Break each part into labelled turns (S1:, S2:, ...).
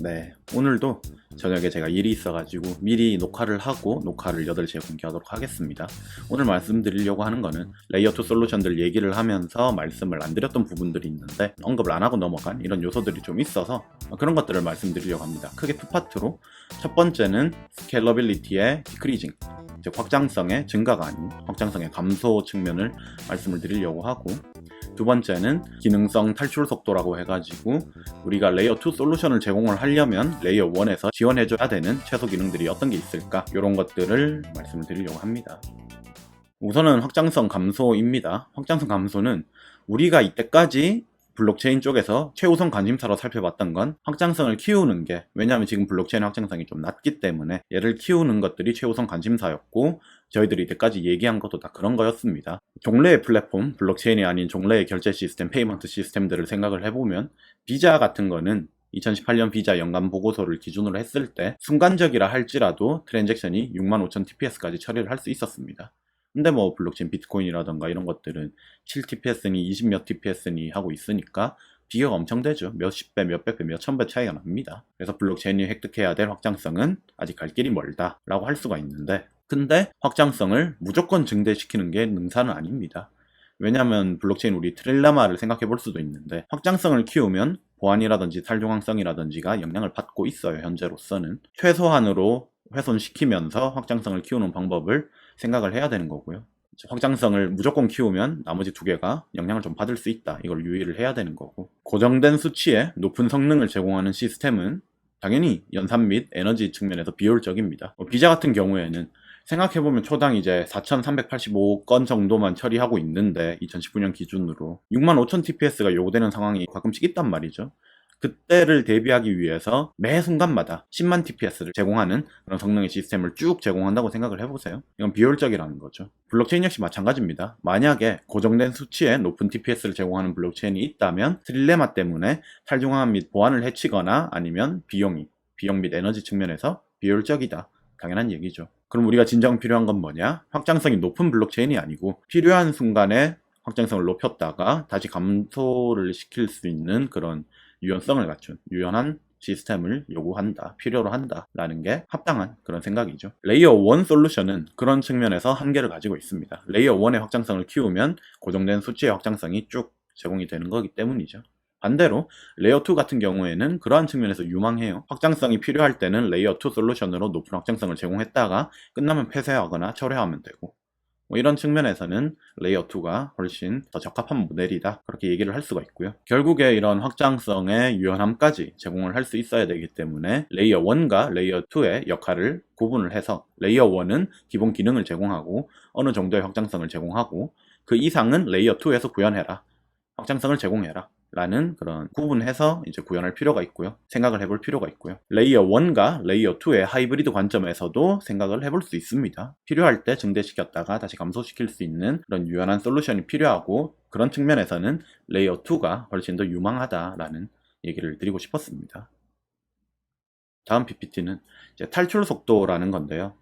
S1: 네, 오늘도 저녁에 제가 일이 있어가지고 미리 녹화를 하고 녹화를 8시에 공개하도록 하겠습니다. 오늘 말씀드리려고 하는 거는 레이어2 솔루션들 얘기를 하면서 말씀을 안 드렸던 부분들이 있는데 언급을 안 하고 넘어간 이런 요소들이 좀 있어서 그런 것들을 말씀드리려고 합니다. 크게 두 파트로 첫 번째는 스케일러빌리티의 디크리징, 즉 확장성의 증가가 아닌 확장성의 감소 측면을 말씀을 드리려고 하고, 두 번째는 기능성 탈출 속도라고 해가지고 우리가 레이어2 솔루션을 제공을 하려면 레이어1에서 지원해줘야 되는 최소 기능들이 어떤 게 있을까, 이런 것들을 말씀을 드리려고 합니다. 우선은 확장성 감소입니다. 확장성 감소는 우리가 이때까지 블록체인 쪽에서 최우선 관심사로 살펴봤던 건 확장성을 키우는 게, 왜냐하면 지금 블록체인 확장성이 좀 낮기 때문에 얘를 키우는 것들이 최우선 관심사였고, 저희들이 이때까지 얘기한 것도 다 그런 거였습니다. 종래의 플랫폼, 블록체인이 아닌 종래의 결제 시스템, 페이먼트 시스템들을 생각을 해보면 비자 같은 거는 2018년 비자 연간 보고서를 기준으로 했을 때 순간적이라 할지라도 트랜잭션이 65,000 TPS까지 처리를 할 수 있었습니다. 근데 뭐 블록체인 비트코인이라던가 이런 것들은 7TPS니 20몇 TPS니 하고 있으니까 비교가 엄청 되죠. 몇십 배, 몇백 배, 몇천 배 차이가 납니다. 그래서 블록체인이 획득해야 될 확장성은 아직 갈 길이 멀다 라고 할 수가 있는데, 근데 확장성을 무조건 증대시키는 게 능사는 아닙니다. 왜냐하면 블록체인 우리 트릴레마를 생각해 볼 수도 있는데, 확장성을 키우면 보안이라든지 탈중앙성이라든지가 영향을 받고 있어요. 현재로서는 최소한으로 훼손시키면서 확장성을 키우는 방법을 생각을 해야 되는 거고요. 확장성을 무조건 키우면 나머지 두 개가 영향을 좀 받을 수 있다, 이걸 유의를 해야 되는 거고, 고정된 수치에 높은 성능을 제공하는 시스템은 당연히 연산 및 에너지 측면에서 비효율적입니다. 비자 같은 경우에는 생각해보면 초당 이제 4,385건 정도만 처리하고 있는데 2019년 기준으로 65,000 TPS가 요구되는 상황이 가끔씩 있단 말이죠. 그때를 대비하기 위해서 매 순간마다 10만 TPS를 제공하는 그런 성능의 시스템을 쭉 제공한다고 생각을 해보세요. 이건 비효율적이라는 거죠. 블록체인 역시 마찬가지입니다. 만약에 고정된 수치에 높은 TPS를 제공하는 블록체인이 있다면 트릴레마 때문에 탈중앙 및 보안을 해치거나 아니면 비용 및 에너지 측면에서 비효율적이다, 당연한 얘기죠. 그럼 우리가 진정 필요한 건 뭐냐? 확장성이 높은 블록체인이 아니고 필요한 순간에 확장성을 높였다가 다시 감소를 시킬 수 있는 그런 유연성을 갖춘 유연한 시스템을 요구한다, 필요로 한다 라는 게 합당한 그런 생각이죠. 레이어 1 솔루션은 그런 측면에서 한계를 가지고 있습니다. 레이어 1의 확장성을 키우면 고정된 수치의 확장성이 쭉 제공이 되는 거기 때문이죠. 반대로 레이어 2 같은 경우에는 그러한 측면에서 유망해요. 확장성이 필요할 때는 레이어 2 솔루션으로 높은 확장성을 제공했다가 끝나면 폐쇄하거나 철회하면 되고, 뭐 이런 측면에서는 레이어 2가 훨씬 더 적합한 모델이다, 그렇게 얘기를 할 수가 있고요. 결국에 이런 확장성의 유연함까지 제공을 할 수 있어야 되기 때문에 레이어 1과 레이어 2의 역할을 구분을 해서 레이어 1은 기본 기능을 제공하고 어느 정도의 확장성을 제공하고 그 이상은 레이어 2에서 구현해라, 확장성을 제공해라 라는 그런 구분해서 이제 구현할 필요가 있고요. 생각을 해볼 필요가 있고요. 레이어 1과 레이어 2의 하이브리드 관점에서도 생각을 해볼 수 있습니다. 필요할 때 증대시켰다가 다시 감소시킬 수 있는 그런 유연한 솔루션이 필요하고, 그런 측면에서는 레이어 2가 훨씬 더 유망하다라는 얘기를 드리고 싶었습니다. 다음 PPT는 이제 탈출 속도라는 건데요.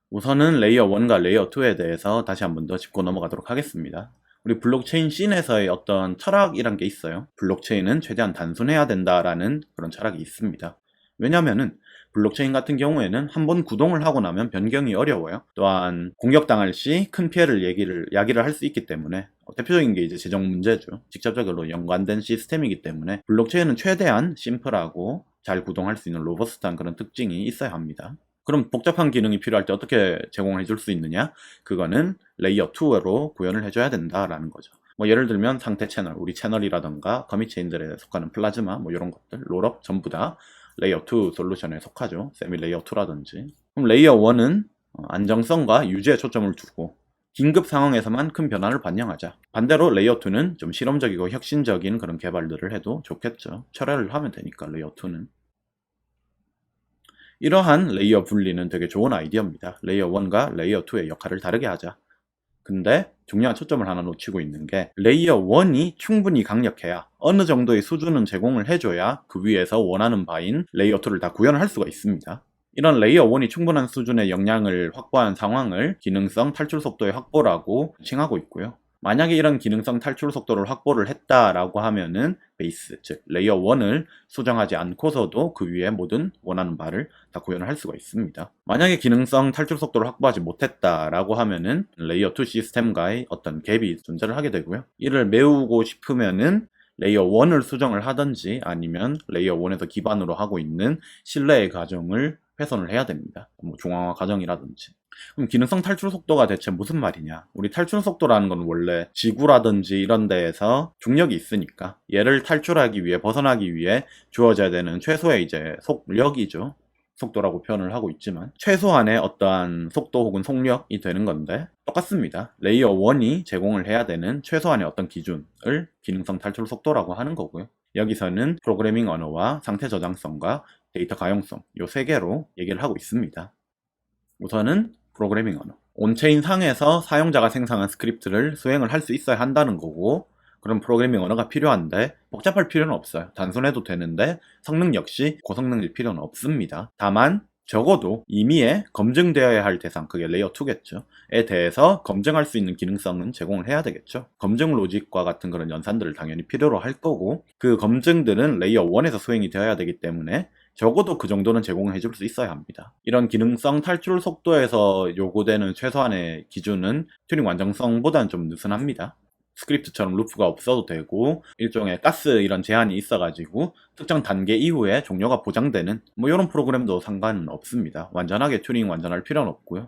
S1: 우선은 레이어 1과 레이어 2에 대해서 다시 한 번 더 짚고 넘어가도록 하겠습니다. 우리 블록체인 씬에서의 어떤 철학이란 게 있어요. 블록체인은 최대한 단순해야 된다라는 그런 철학이 있습니다. 왜냐면은 블록체인 같은 경우에는 한번 구동을 하고 나면 변경이 어려워요. 또한 공격당할 시 큰 피해를 야기를 할 수 있기 때문에, 대표적인 게 이제 재정 문제죠. 직접적으로 연관된 시스템이기 때문에 블록체인은 최대한 심플하고 잘 구동할 수 있는 로버스트한 그런 특징이 있어야 합니다. 그럼 복잡한 기능이 필요할 때 어떻게 제공을 해줄 수 있느냐? 그거는 레이어 2로 구현을 해줘야 된다라는 거죠. 뭐 예를 들면 상태 채널, 우리 채널이라던가 커밋 체인들에 속하는 플라즈마, 뭐 이런 것들, 롤업 전부 다 레이어 2 솔루션에 속하죠. 세미 레이어 2라든지. 그럼 레이어 1은 안정성과 유지에 초점을 두고 긴급 상황에서만 큰 변화를 반영하자. 반대로 레이어 2는 좀 실험적이고 혁신적인 그런 개발들을 해도 좋겠죠. 철회를 하면 되니까 레이어 2는. 이러한 레이어 분리는 되게 좋은 아이디어입니다. 레이어 1과 레이어 2의 역할을 다르게 하자. 근데 중요한 초점을 하나 놓치고 있는 게, 레이어 1이 충분히 강력해야, 어느 정도의 수준은 제공을 해줘야 그 위에서 원하는 바인 레이어 2를 다 구현을 할 수가 있습니다. 이런 레이어 1이 충분한 수준의 역량을 확보한 상황을 기능성 탈출 속도의 확보라고 칭하고 있고요. 만약에 이런 기능성 탈출 속도를 확보를 했다라고 하면은 베이스, 즉 레이어 1을 수정하지 않고서도 그 위에 모든 원하는 바를 다 구현을 할 수가 있습니다. 만약에 기능성 탈출 속도를 확보하지 못했다라고 하면은 레이어 2 시스템과의 어떤 갭이 존재를 하게 되고요. 이를 메우고 싶으면은 레이어 1을 수정을 하든지 아니면 레이어 1에서 기반으로 하고 있는 신뢰의 과정을 훼손을 해야 됩니다. 뭐 중앙화 과정이라든지. 그럼 기능성 탈출 속도가 대체 무슨 말이냐? 우리 탈출 속도라는 건 원래 지구라든지 이런 데에서 중력이 있으니까 얘를 탈출하기 위해 벗어나기 위해 주어져야 되는 최소의 이제 속력이죠. 속도라고 표현을 하고 있지만 최소한의 어떠한 속도 혹은 속력이 되는 건데 똑같습니다. 레이어 1이 제공을 해야 되는 최소한의 어떤 기준을 기능성 탈출 속도라고 하는 거고요. 여기서는 프로그래밍 언어와 상태 저장성과 데이터 가용성 요 세 개로 얘기를 하고 있습니다. 우선은 프로그래밍 언어. 온체인 상에서 사용자가 생성한 스크립트를 수행을 할 수 있어야 한다는 거고 그런 프로그래밍 언어가 필요한데 복잡할 필요는 없어요. 단순해도 되는데 성능 역시 고성능일 필요는 없습니다. 다만 적어도 임의에 검증되어야 할 대상, 그게 레이어 2겠죠. 에 대해서 검증할 수 있는 기능성은 제공을 해야 되겠죠. 검증 로직과 같은 그런 연산들을 당연히 필요로 할 거고 그 검증들은 레이어 1에서 수행이 되어야 되기 때문에 적어도 그 정도는 제공을 해줄 수 있어야 합니다. 이런 기능성 탈출 속도에서 요구되는 최소한의 기준은 튜닝 완성성보다는 좀 느슨합니다. 스크립트처럼 루프가 없어도 되고 일종의 가스 이런 제한이 있어가지고 특정 단계 이후에 종료가 보장되는 뭐 이런 프로그램도 상관은 없습니다. 완전하게 튜닝 완전할 필요는 없고요.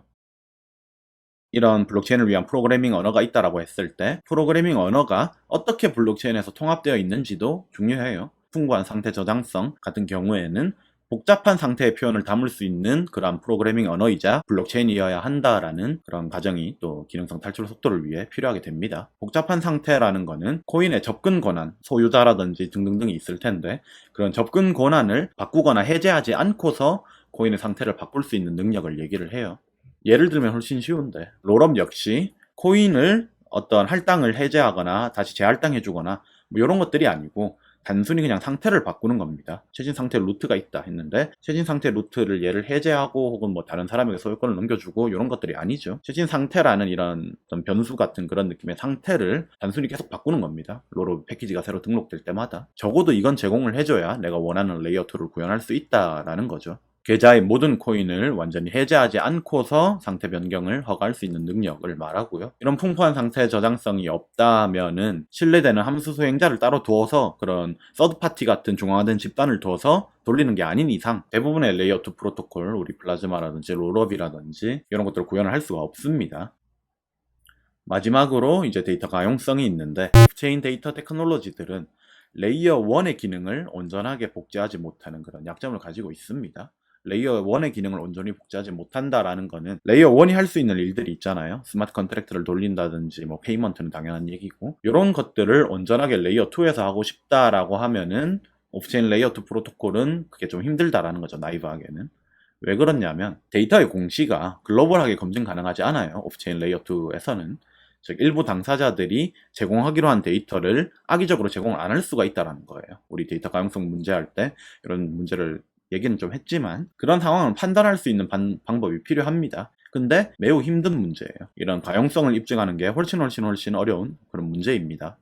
S1: 이런 블록체인을 위한 프로그래밍 언어가 있다라고 했을 때 프로그래밍 언어가 어떻게 블록체인에서 통합되어 있는지도 중요해요. 풍부한 상태 저장성 같은 경우에는 복잡한 상태의 표현을 담을 수 있는 그런 프로그래밍 언어이자 블록체인이어야 한다라는 그런 가정이 또 기능성 탈출 속도를 위해 필요하게 됩니다. 복잡한 상태라는 거는 코인의 접근 권한, 소유자라든지 등등등이 있을 텐데 그런 접근 권한을 바꾸거나 해제하지 않고서 코인의 상태를 바꿀 수 있는 능력을 얘기를 해요. 예를 들면 훨씬 쉬운데 롤업 역시 코인을 어떤 할당을 해제하거나 다시 재할당해주거나 뭐 이런 것들이 아니고 단순히 그냥 상태를 바꾸는 겁니다. 최신 상태 루트가 있다 했는데 최신 상태 루트를 얘를 해제하고 혹은 뭐 다른 사람에게 소유권을 넘겨주고 이런 것들이 아니죠. 최신 상태라는 이런 어떤 변수 같은 그런 느낌의 상태를 단순히 계속 바꾸는 겁니다. 롤업 패키지가 새로 등록될 때마다 적어도 이건 제공을 해줘야 내가 원하는 레이어 2를 구현할 수 있다라는 거죠. 계좌의 모든 코인을 완전히 해제하지 않고서 상태 변경을 허가할 수 있는 능력을 말하고요. 이런 풍부한 상태 저장성이 없다면은 신뢰되는 함수 수행자를 따로 두어서 그런 서드파티 같은 중앙화된 집단을 두어서 돌리는 게 아닌 이상 대부분의 레이어 2 프로토콜, 우리 플라즈마라든지 롤업이라든지 이런 것들을 구현을 할 수가 없습니다. 마지막으로 이제 데이터 가용성이 있는데 오프체인 데이터 테크놀로지들은 레이어 1의 기능을 온전하게 복제하지 못하는 그런 약점을 가지고 있습니다. 레이어 1의 기능을 온전히 복제하지 못한다라는 거는 레이어 1이 할 수 있는 일들이 있잖아요. 스마트 컨트랙트를 돌린다든지 뭐 페이먼트는 당연한 얘기고 이런 것들을 온전하게 레이어 2에서 하고 싶다라고 하면은 오프체인 레이어 2 프로토콜은 그게 좀 힘들다라는 거죠. 나이브하게는. 왜 그렇냐면 데이터의 공시가 글로벌하게 검증 가능하지 않아요. 오프체인 레이어 2에서는. 즉 일부 당사자들이 제공하기로 한 데이터를 악의적으로 제공을 안 할 수가 있다는 거예요. 우리 데이터 가용성 문제할 때 이런 문제를 얘기는 좀 했지만 그런 상황을 판단할 수 있는 방법이 필요합니다. 근데 매우 힘든 문제예요. 이런 가용성을 입증하는 게 훨씬 어려운 그런 문제입니다.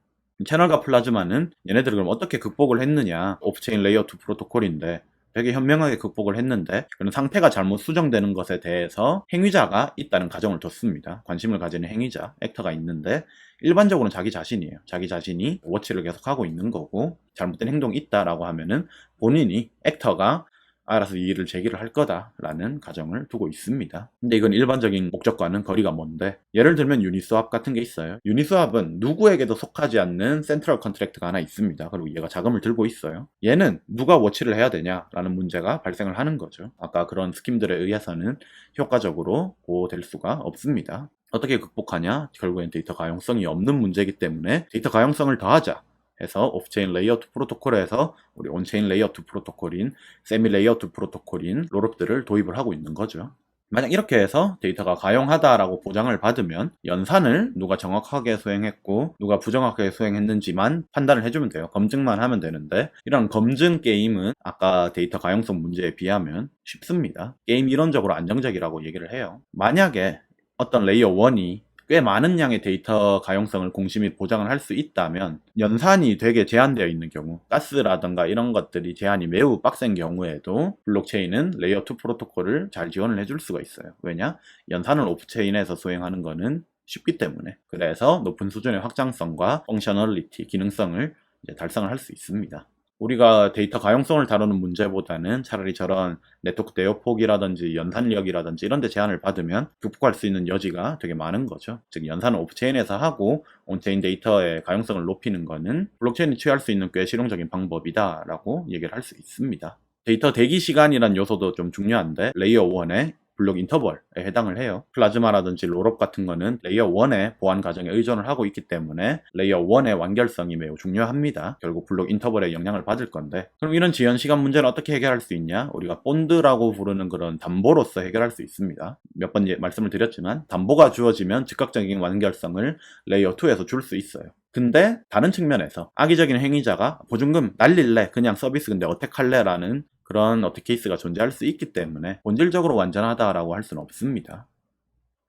S1: 채널과 플라즈마는 얘네들을 그럼 어떻게 극복을 했느냐. 오프체인 레이어 2 프로토콜인데 되게 현명하게 극복을 했는데 그런 상태가 잘못 수정되는 것에 대해서 행위자가 있다는 가정을 뒀습니다. 관심을 가지는 행위자, 액터가 있는데 일반적으로는 자기 자신이에요. 자기 자신이 워치를 계속하고 있는 거고 잘못된 행동이 있다라고 하면은 본인이 액터가 알아서 이의를 제기를 할 거다라는 가정을 두고 있습니다. 근데 이건 일반적인 목적과는 거리가 먼데 예를 들면 유니스왑 같은 게 있어요. 유니스왑은 누구에게도 속하지 않는 센트럴 컨트랙트가 하나 있습니다. 그리고 얘가 자금을 들고 있어요. 얘는 누가 워치를 해야 되냐라는 문제가 발생을 하는 거죠. 아까 그런 스킴들에 의해서는 효과적으로 보호될 수가 없습니다. 어떻게 극복하냐? 결국엔 데이터 가용성이 없는 문제이기 때문에 데이터 가용성을 더하자 해서 오프체인 레이어 2 프로토콜에서 우리 온체인 레이어 2 프로토콜인 세미 레이어 2 프로토콜인 롤업들을 도입을 하고 있는 거죠. 만약 이렇게 해서 데이터가 가용하다라고 보장을 받으면 연산을 누가 정확하게 수행했고 누가 부정확하게 수행했는지만 판단을 해주면 돼요. 검증만 하면 되는데 이런 검증 게임은 아까 데이터 가용성 문제에 비하면 쉽습니다. 게임 이론적으로 안정적이라고 얘기를 해요. 만약에 어떤 레이어 1이 꽤 많은 양의 데이터 가용성을 공심이 보장을 할 수 있다면 연산이 되게 제한되어 있는 경우, 가스라든가 이런 것들이 제한이 매우 빡센 경우에도 블록체인은 레이어 2 프로토콜을 잘 지원을 해줄 수가 있어요. 왜냐? 연산을 오프체인에서 수행하는 거는 쉽기 때문에. 그래서 높은 수준의 확장성과 펑셔널리티, 기능성을 이제 달성을 할 수 있습니다. 우리가 데이터 가용성을 다루는 문제보다는 차라리 저런 네트워크 대역폭이라든지 연산력이라든지 이런 데 제한을 받으면 극복할 수 있는 여지가 되게 많은 거죠. 즉 연산을 오프체인에서 하고 온체인 데이터의 가용성을 높이는 거는 블록체인이 취할 수 있는 꽤 실용적인 방법이다 라고 얘기를 할 수 있습니다. 데이터 대기 시간이란 요소도 좀 중요한데 레이어 1의 블록 인터벌에 해당을 해요. 플라즈마라든지 롤업 같은 거는 레이어 1의 보안 과정에 의존을 하고 있기 때문에 레이어 1의 완결성이 매우 중요합니다. 결국 블록 인터벌에 영향을 받을 건데, 그럼 이런 지연 시간 문제를 어떻게 해결할 수 있냐? 우리가 본드라고 부르는 그런 담보로서 해결할 수 있습니다. 몇 번 말씀을 드렸지만 담보가 주어지면 즉각적인 완결성을 레이어 2에서 줄 수 있어요. 근데 다른 측면에서 악의적인 행위자가 보증금 날릴래, 그냥 서비스 근데 어택할래 라는 그런 어택 케이스가 존재할 수 있기 때문에 본질적으로 완전하다라고 할 수는 없습니다.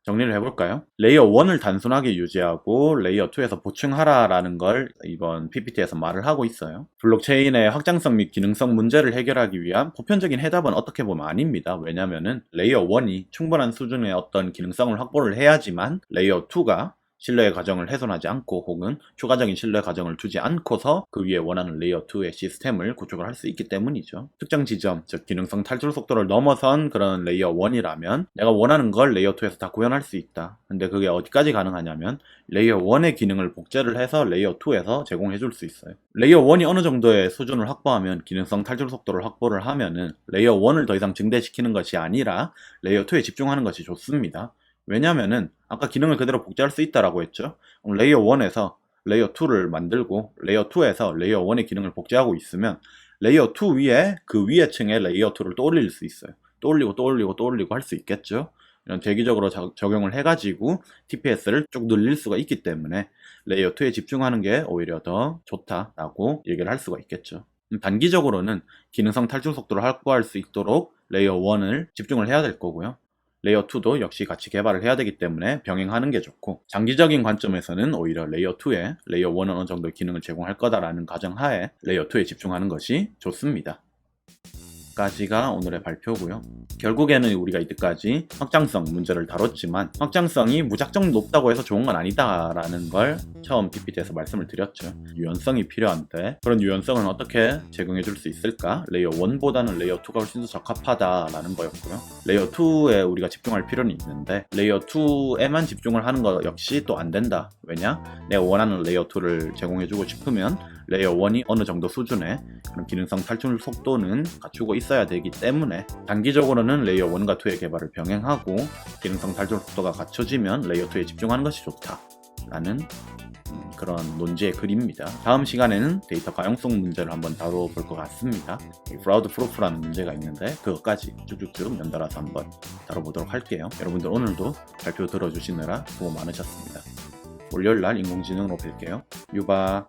S1: 정리를 해볼까요? 레이어 1을 단순하게 유지하고 레이어 2에서 보충하라 라는 걸 이번 PPT에서 말을 하고 있어요. 블록체인의 확장성 및 기능성 문제를 해결하기 위한 보편적인 해답은 어떻게 보면 아닙니다. 왜냐면은 레이어 1이 충분한 수준의 어떤 기능성을 확보를 해야지만 레이어 2가 신뢰의 과정을 훼손하지 않고 혹은 추가적인 신뢰 과정을 주지 않고서 그 위에 원하는 레이어 2의 시스템을 구축을 할 수 있기 때문이죠. 특정 지점, 즉 기능성 탈출 속도를 넘어선 그런 레이어 1이라면 내가 원하는 걸 레이어 2에서 다 구현할 수 있다. 근데 그게 어디까지 가능하냐면 레이어 1의 기능을 복제를 해서 레이어 2에서 제공해 줄 수 있어요. 레이어 1이 어느 정도의 수준을 확보하면, 기능성 탈출 속도를 확보를 하면은 레이어 1을 더 이상 증대시키는 것이 아니라 레이어 2에 집중하는 것이 좋습니다. 왜냐면은 아까 기능을 그대로 복제할 수 있다라고 했죠. 레이어 1에서 레이어 2를 만들고 레이어 2에서 레이어 1의 기능을 복제하고 있으면 레이어 2 위에 그 위에 층에 레이어 2를 또 올릴 수 있어요. 또 올리고 할 수 있겠죠. 이런 대기적으로 적용을 해가지고 TPS를 쭉 늘릴 수가 있기 때문에 레이어 2에 집중하는 게 오히려 더 좋다라고 얘기를 할 수가 있겠죠. 단기적으로는 기능성 탈출 속도를 확보할 수 있도록 레이어 1을 집중을 해야 될 거고요. 레이어 2도 역시 같이 개발을 해야 되기 때문에 병행하는 게 좋고, 장기적인 관점에서는 오히려 레이어 2에 레이어 1은 어느 정도의 기능을 제공할 거다라는 가정하에 레이어 2에 집중하는 것이 좋습니다. 까지가 오늘의 발표고요. 결국에는 우리가 이때까지 확장성 문제를 다뤘지만 확장성이 무작정 높다고 해서 좋은 건 아니다라는 걸 처음 PPT에서 말씀을 드렸죠. 유연성이 필요한데 그런 유연성은 어떻게 제공해 줄 수 있을까? 레이어 1보다는 레이어 2가 훨씬 더 적합하다라는 거였고요. 레이어 2에 우리가 집중할 필요는 있는데 레이어 2에만 집중을 하는 거 역시 또 안 된다. 왜냐? 내가 원하는 레이어 2를 제공해 주고 싶으면 레이어 1이 어느 정도 수준의 그런 기능성 탈출 속도는 갖추고 있어야 되기 때문에 단기적으로는 레이어 1과 2의 개발을 병행하고 기능성 탈출 속도가 갖춰지면 레이어 2에 집중하는 것이 좋다라는 그런 논지의 글입니다. 다음 시간에는 데이터 가용성 문제를 한번 다뤄볼 것 같습니다. 프라우드 프루프라는 문제가 있는데 그것까지 쭉쭉쭉 연달아서 한번 다뤄보도록 할게요. 여러분들 오늘도 발표 들어주시느라 수고 많으셨습니다. 월요일날 인공지능으로 뵐게요. 유바.